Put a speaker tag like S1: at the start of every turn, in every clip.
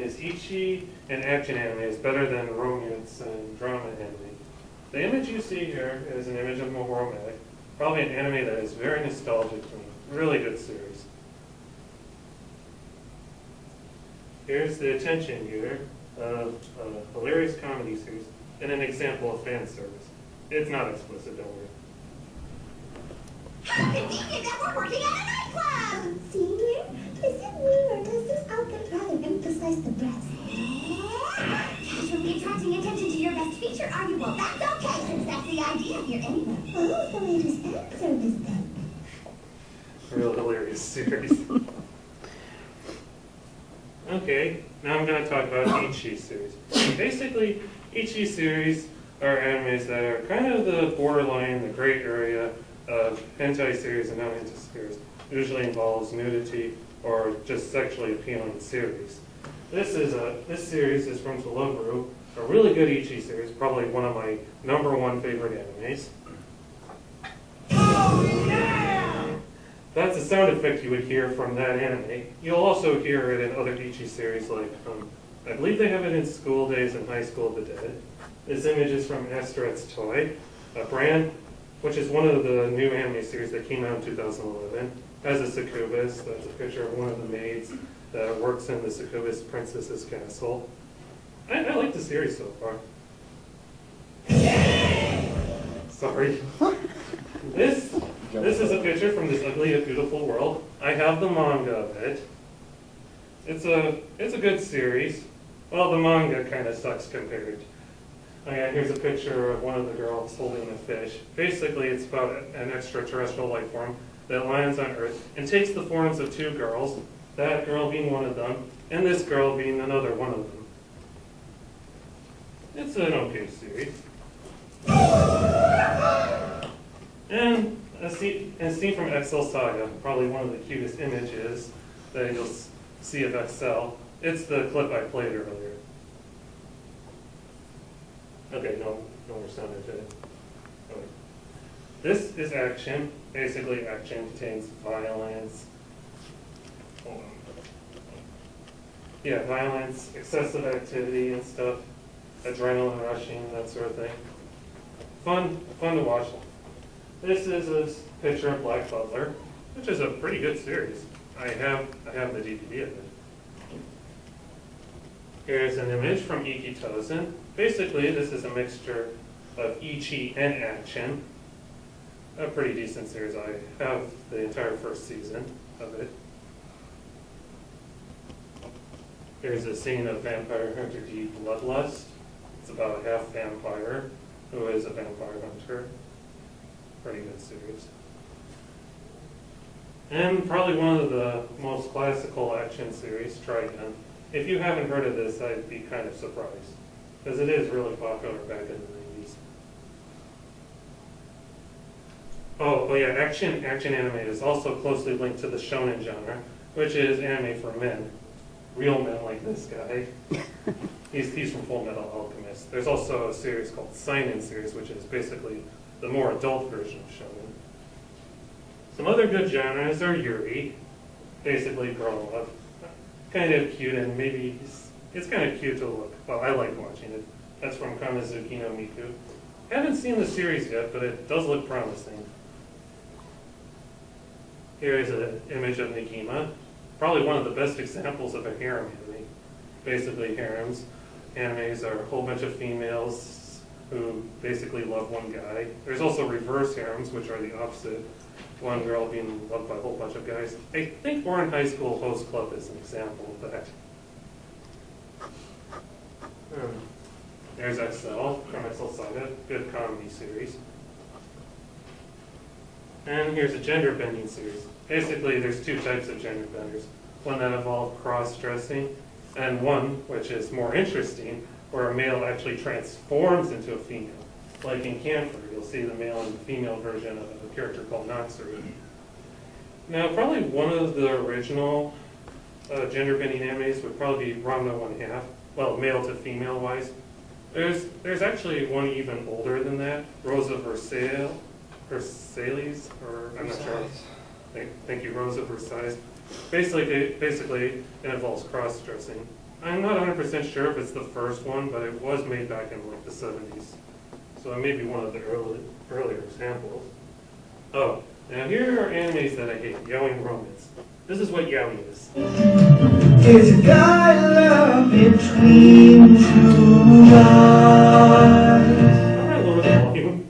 S1: is ecchi and action anime is better than romance and drama anime. The image you see here is an image of Mahorome, probably an anime that is very nostalgic to me. Really good series. Here's the attention gear of a hilarious comedy series and an example of fan service. It's not explicit, don't worry.
S2: Convenient that we're working at a nightclub! Senior, is it me or does this outfit rather emphasize the breasts? Casually attracting attention to your best feature, are you? Well, that's okay, since that's the idea here anyway. Oh, so it is fan service then.
S1: Real hilarious series. Okay, now I'm going to talk about ecchi series. Basically, ecchi series are animes that are kind of the borderline, the gray area of hentai series and non-hentai series. Usually involves nudity or just sexually appealing series. This series is from Twilightwindwaker, a really good ecchi series, probably one of my #1 favorite animes. Oh, yeah! That's a sound effect you would hear from that anime. You'll also hear it in other ecchi series like, I believe they have it in School Days and High School of the Dead. This image is from Asteret's Toy, a brand which is one of the new anime series that came out in 2011. Has a succubus, that's a picture of one of the maids that works in the succubus princess's castle. I like the series so far. Sorry. This is a picture from This Ugly Yet Beautiful World. I have the manga of it. It's a good series. Well, the manga kind of sucks compared. Oh yeah, here's a picture of one of the girls holding a fish. Basically, it's about an extraterrestrial life form that lands on Earth and takes the forms of two girls, that girl being one of them, and this girl being another one of them. It's an okay series. And a scene from Excel Saga, probably one of the cutest images that you'll see of Excel. It's the clip I played earlier. Okay, no more sound effect. Okay. This is action. Basically, action contains violence. Yeah, violence, excessive activity and stuff, adrenaline rushing, that sort of thing. Fun to watch. This is a picture of Black Butler, which is a pretty good series. I have the DVD of it. Here's an image from Ikitosen. Basically, this is a mixture of ecchi and action. A pretty decent series. I have the entire first season of it. Here's a scene of Vampire Hunter D Bloodlust. It's about a half vampire who is a vampire hunter. Pretty good series. And probably one of the most classical action series, Trigun. If you haven't heard of this, I'd be kind of surprised, because it is really popular back in the 90s. Oh yeah, action anime is also closely linked to the shonen genre, which is anime for men. Real men like this guy. He's from Full Metal Alchemist. There's also a series called Seinen series, which is basically the more adult version of shonen. Some other good genres are Yuri, basically girl love. Kind of cute, and maybe it's kind of cute to look. Well, I like watching it. That's from Kamizuki no Miku. Haven't seen the series yet, but it does look promising. Here is an image of Negima. Probably one of the best examples of a harem anime. Basically, harems. Animes are a whole bunch of females who basically love one guy. There's also reverse harems, which are the opposite. One girl being loved by a whole bunch of guys. I think Orin High School Host Club is an example of that. There's XL from XL Saga, good comedy series. And here's a gender bending series. Basically, there's two types of gender benders. One that involve cross-dressing, and one, which is more interesting, where a male actually transforms into a female. Like in Camphor, you'll see the male and female version of a character called Natsuru. Now, probably one of the original gender bending animes would probably be Ranma 1/2. Well, male to female wise. There's actually one even older than that, Rosa Versailles, or I'm not sure. Thank you, Rosa Versailles. Basically, it involves cross-dressing. I'm not 100% sure if it's the first one, but it was made back in like the 70s. So it may be one of the earlier examples. Oh, now here are animes that I hate. Yaoi and romance. This is what yaoi is.
S3: It's a dialogue between two eyes.
S1: Alright, lower the volume.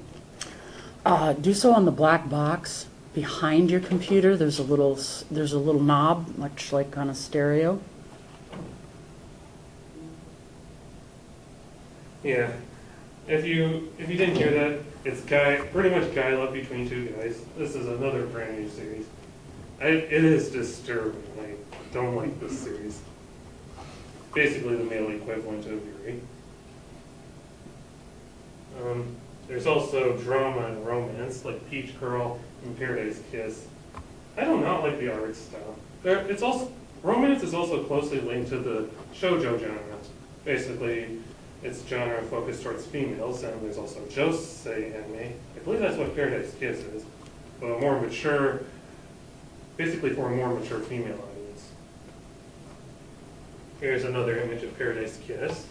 S4: Do so on the black box behind your computer. There's a little knob, much like on a stereo.
S1: Yeah. If you didn't hear that, it's pretty much guy love between two guys. This is another brand new series. It is disturbing. I don't like this series. Basically the male equivalent of Yuri. There's also drama and romance, like Peach Girl and Paradise Kiss. I do not like the art style. Romance is also closely linked to the shoujo genre. Basically, it's genre focused towards females, and there's also josei anime. I believe that's what Paradise Kiss is, but more mature, basically for a more mature female audience. Here's another image of Paradise Kiss.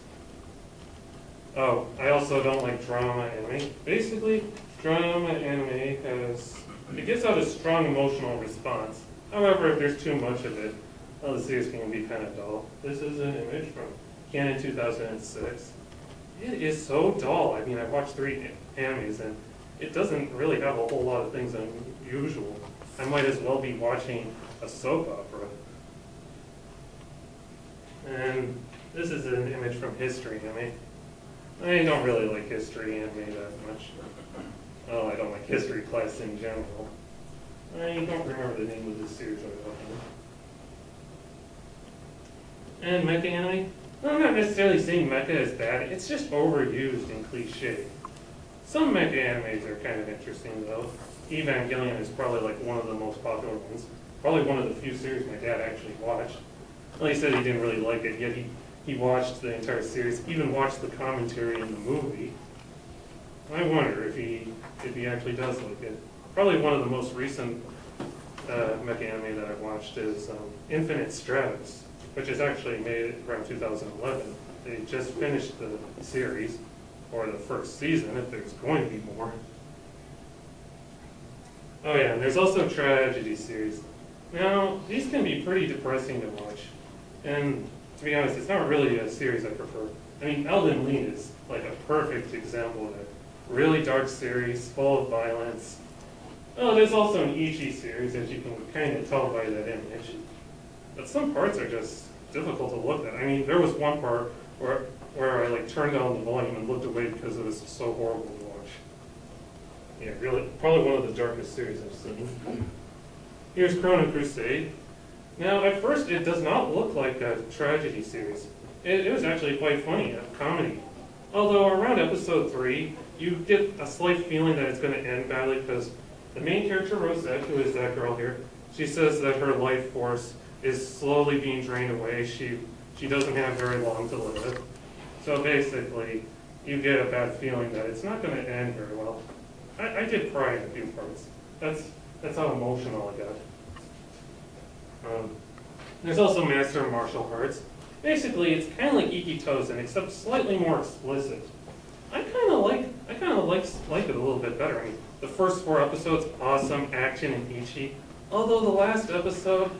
S1: Oh, I also don't like drama anime. Basically, drama anime it gives out a strong emotional response. However, if there's too much of it, well, the series can be kind of dull. This is an image from Canon 2006. It is so dull. I mean, I've watched 3 animes, and it doesn't really have a whole lot of things unusual. I might as well be watching a soap opera. And this is an image from history anime. I don't really like history anime that much. Oh, I don't like history class in general. I don't remember the name of this series I was watching. And mecha anime? Well, I'm not necessarily saying mecha is bad, it's just overused and cliche. Some mecha animes are kind of interesting though. Evangelion is probably like one of the most popular ones. Probably one of the few series my dad actually watched. Well, he said he didn't really like it, yet he watched the entire series, even watched the commentary in the movie. I wonder if he actually does like it. Probably one of the most recent mecha anime that I've watched is Infinite Stratus, which is actually made around 2011. They just finished the series, or the first season, if there's going to be more. Oh yeah, and there's also tragedy series. Now, these can be pretty depressing to watch. And to be honest, it's not really a series I prefer. I mean, Elden Ring is like a perfect example of a really dark series, full of violence. Oh, there's also an Ichi series, as you can kind of tell by that image. But some parts are just difficult to look at. I mean, there was one part where I like turned down the volume and looked away because it was so horrible to watch. Yeah, really, probably one of the darkest series I've seen. Here's Chrono Crusade. Now, at first, it does not look like a tragedy series. It was actually quite funny, a comedy. Although around episode 3, you get a slight feeling that it's going to end badly because the main character, Rosette, who is that girl here, she says that her life force is slowly being drained away. She doesn't have very long to live. So basically, you get a bad feeling that it's not going to end very well. I did cry in a few parts. That's how emotional I got. There's also Master of Martial Arts. Basically, it's kind of like Ikitosen, except slightly more explicit. I kind of like it a little bit better. I mean, the first 4 episodes, awesome action and Ichi. Although the last episode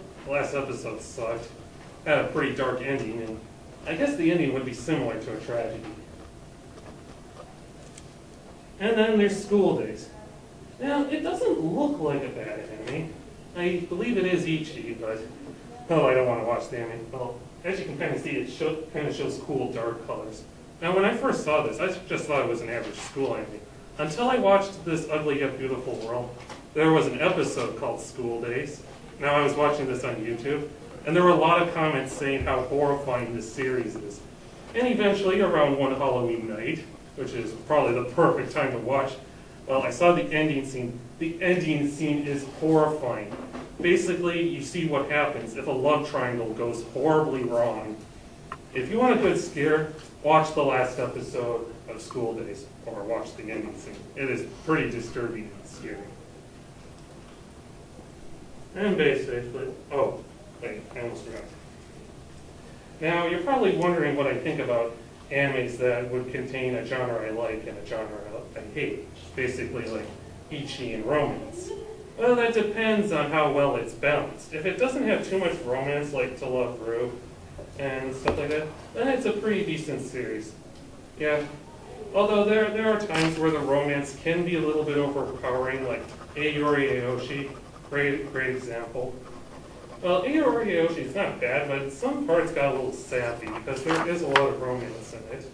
S1: sucked. Had a pretty dark ending, and I guess the ending would be similar to a tragedy. And then there's School Days. Now, it doesn't look like a bad anime. I believe it is Ichi, but oh, I don't want to watch the anime. Well, as you can kind of see, it kind of shows cool dark colors. Now, when I first saw this, I just thought it was an average school anime. Until I watched This Ugly Yet Beautiful World, there was an episode called School Days. Now, I was watching this on YouTube, and there were a lot of comments saying how horrifying this series is. And eventually, around one Halloween night, which is probably the perfect time to watch, well, I saw the ending scene. The ending scene is horrifying. Basically, you see what happens if a love triangle goes horribly wrong. If you want a good scare, watch the last episode of School Days, or watch the ending scene. It is pretty disturbing and scary. And basically, oh, wait, I almost forgot. Now, you're probably wondering what I think about animes that would contain a genre I like and a genre I hate. Basically like ecchi and romance. Well, that depends on how well it's balanced. If it doesn't have too much romance like To Love Ru and stuff like that, then it's a pretty decent series. Yeah. Although there are times where the romance can be a little bit overpowering, like Ayori Aoshi, great example. Well, Ayori Aoshi is not bad, but some parts got a little sappy because there is a lot of romance in it.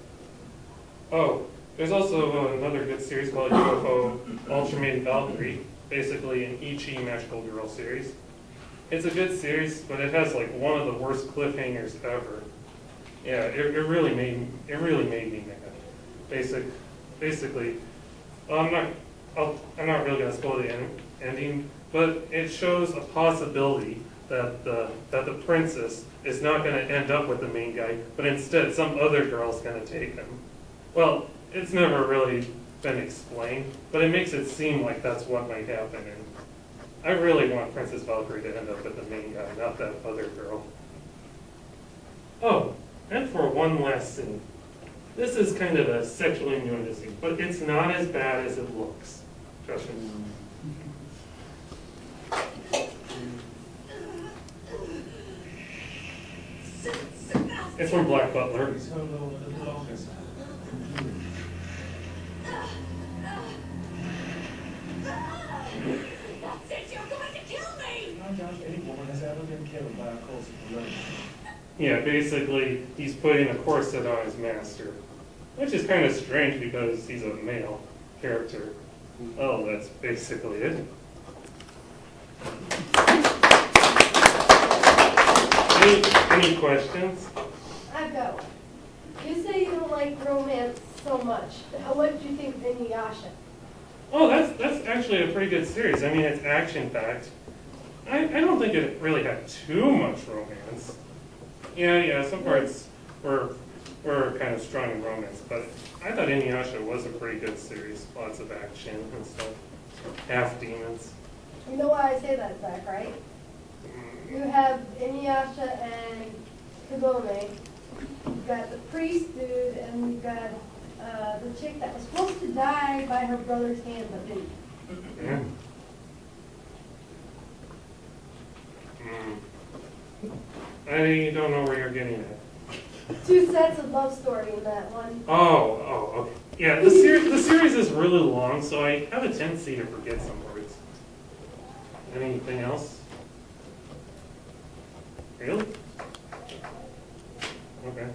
S1: Oh, there's also another good series called UFO Ultraman Valkyrie, basically an ecchi magical girl series. It's a good series, but it has like one of the worst cliffhangers ever. Yeah, it really made me mad. Basically, I'm not really gonna spoil the ending, but it shows a possibility that the princess is not gonna end up with the main guy, but instead some other girl's gonna take him. Well, it's never really been explained, but it makes it seem like that's what might happen. And I really want Princess Valkyrie to end up with the main guy, not that other girl. Oh, and for one last scene. This is kind of a sexually innuendo scene, but it's not as bad as it looks. Trust me. It's from Black Butler.
S2: That's it, you're going to kill me!
S1: Yeah, basically, he's putting a corset on his master, which is kind of strange because he's a male character. Oh, that's basically it. Any questions?
S5: I've got one. You say you don't like romance so much. What do you think of Inuyasha?
S1: Oh, that's actually a pretty good series. I mean, it's action-packed. I don't think it really had too much romance. Yeah, some parts were kind of strong in romance, but I thought Inuyasha was a pretty good series. Lots of action and stuff. Half demons.
S5: You know why I say that, Zach, right? You have Inuyasha and Kagome. You've got the priest dude, and you've got the chick that was supposed to die by her brother's hand, but didn't.
S1: Yeah. I don't know where you're getting at.
S5: Two sets of love story in that one.
S1: Oh, okay. Yeah, the series is really long, so I have a tendency to forget some words. Anything else? Really? Okay.